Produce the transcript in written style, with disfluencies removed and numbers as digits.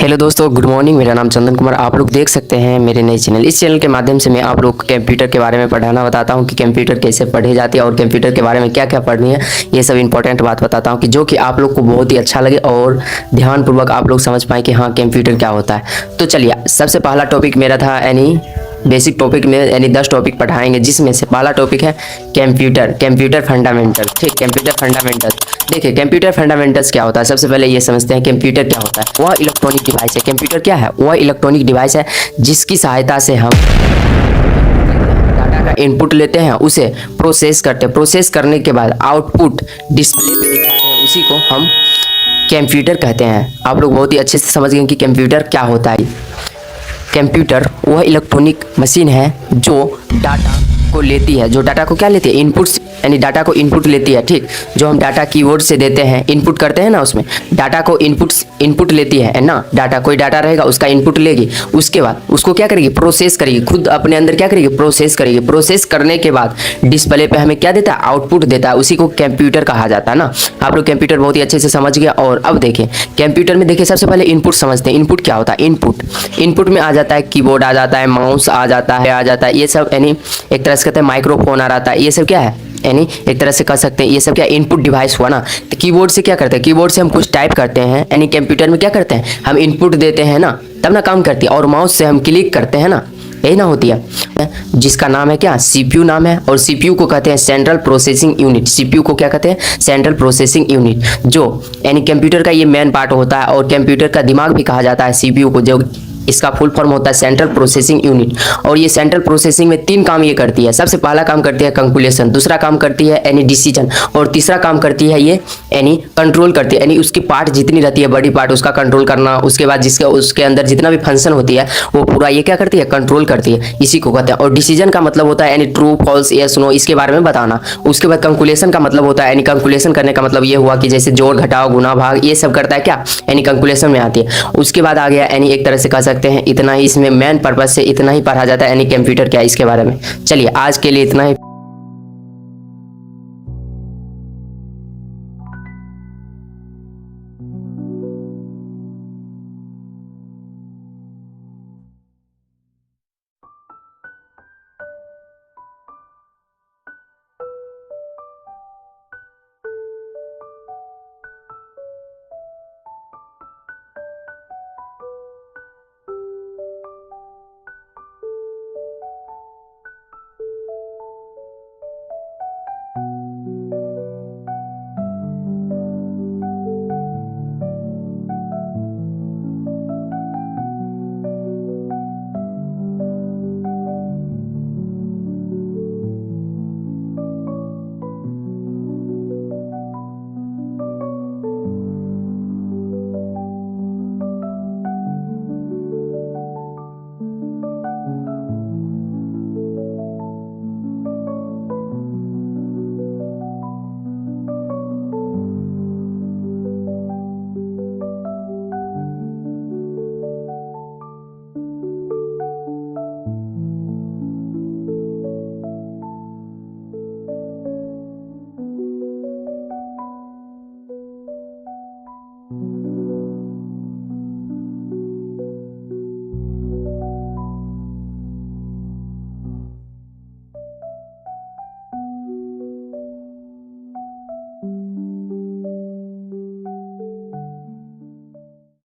Hello दोस्तों, good morning. मेरा नाम चंदन कुमार। आप लोग देख सकते हैं मेरे नए चैनल। इस चैनल के माध्यम से मैं आप लोग को कंप्यूटर के बारे में पढ़ाना बताता हूं कि कंप्यूटर कैसे पढ़े जाते हैं और कंप्यूटर के बारे में क्या क्या पढ़नी है। ये सब इंपॉर्टेंट बात बताता हूं कि जो कि आप लोग को बहुत ही अच्छा लगे और ध्यानपूर्वक आप लोग समझ पाएँ कि हाँ कंप्यूटर क्या होता है। तो चलिए, सबसे पहला टॉपिक मेरा था यानी बेसिक टॉपिक में यानी 10 टॉपिक पढ़ाएंगे, जिसमें से पहला टॉपिक है कंप्यूटर फंडामेंटल। ठीक, कंप्यूटर फंडामेंटल। देखिए, कंप्यूटर फंडामेंटल्स क्या होता है। सबसे पहले ये समझते हैं कंप्यूटर क्या होता है। वह इलेक्ट्रॉनिक डिवाइस है। कंप्यूटर क्या है? वह इलेक्ट्रॉनिक डिवाइस है जिसकी सहायता से हम डाटा का इनपुट लेते हैं, उसे प्रोसेस करते हैं। प्रोसेस करने के बाद आउटपुट डिस्प्ले पे दिखाते हैं, उसी को हम कंप्यूटर कहते हैं। आप लोग बहुत ही अच्छे से समझ गए कि कंप्यूटर क्या होता है। कंप्यूटर वह इलेक्ट्रॉनिक मशीन है जो डाटा को लेती है। जो डाटा को क्या लेती है? इनपुट्स, यानी डाटा को इनपुट लेती है। ठीक, जो हम डाटा कीबोर्ड से देते हैं, इनपुट करते हैं ना, उसमें डाटा को इनपुट लेती है ना। डाटा, कोई डाटा रहेगा उसका इनपुट लेगी, उसके बाद उसको क्या करेगी? प्रोसेस करेगी। खुद अपने अंदर क्या करेगी? प्रोसेस करेगी। प्रोसेस करने के बाद डिस्प्ले पे हमें क्या देता है? आउटपुट देता है। उसी को कंप्यूटर कहा जाता है ना। आप लोग कंप्यूटर बहुत ही अच्छे से समझ गए। और अब देखिए कंप्यूटर में, देखिए सबसे पहले इनपुट समझते हैं। इनपुट क्या होता है? इनपुट में आ जाता है कीबोर्ड, आ जाता है माउस, आ जाता है ये सब, यानी एक तरह से कहते हैं माइक्रोफोन आ जाता है। ये सब क्या है? यानी एक तरह से कह सकते हैं ये सब क्या इनपुट डिवाइस हुआ ना। तो कीबोर्ड से क्या करते हैं? कीबोर्ड से हम कुछ टाइप करते हैं, यानी कंप्यूटर में क्या करते हैं? हम इनपुट देते हैं ना, तब ना काम करती है। और माउस से हम क्लिक करते हैं ना, यही ना होती है, जिसका नाम है क्या? सीपीयू नाम है। और सीपीयू को कहते हैं सेंट्रल प्रोसेसिंग यूनिट। सीपीयू को क्या कहते हैं? सेंट्रल प्रोसेसिंग यूनिट, जो यानी कंप्यूटर का ये मेन पार्ट होता है। और कंप्यूटर का दिमाग भी कहा जाता है सीपीयू को, जो इसका फुल फॉर्म होता है सेंट्रल प्रोसेसिंग यूनिट। और ये सेंट्रल प्रोसेसिंग में 3 काम ये करती है। सबसे पहला काम करती है कैलकुलेशन, दूसरा काम करती है यानी डिसीजन, और तीसरा काम करती है ये यानी कंट्रोल करती है। यानी उसकी पार्ट जितनी रहती है, बड़ी पार्ट, उसका कंट्रोल करना। उसके बाद उसके अंदर जितना भी फंक्शन होती है वो पूरा ये क्या करती है? कंट्रोल करती है। इसी को कहते हैं। और डिसीजन का मतलब होता है यानी ट्रू फॉल्स, यस नो, इसके बारे में बताना। उसके बाद कैलकुलेशन का मतलब होता है, यानी कैलकुलेशन करने का मतलब ये हुआ कि जैसे जोड़ घटाव गुना भाग, ये सब करता है क्या? यानी कैलकुलेशन में आती है। उसके बाद आ गया यानी एक तरह से कह सकते हैं इतना ही, इसमें मेन पर्पज से इतना ही पढ़ा जाता है, यानी कंप्यूटर क्या है इसके बारे में। चलिए आज के लिए इतना ही।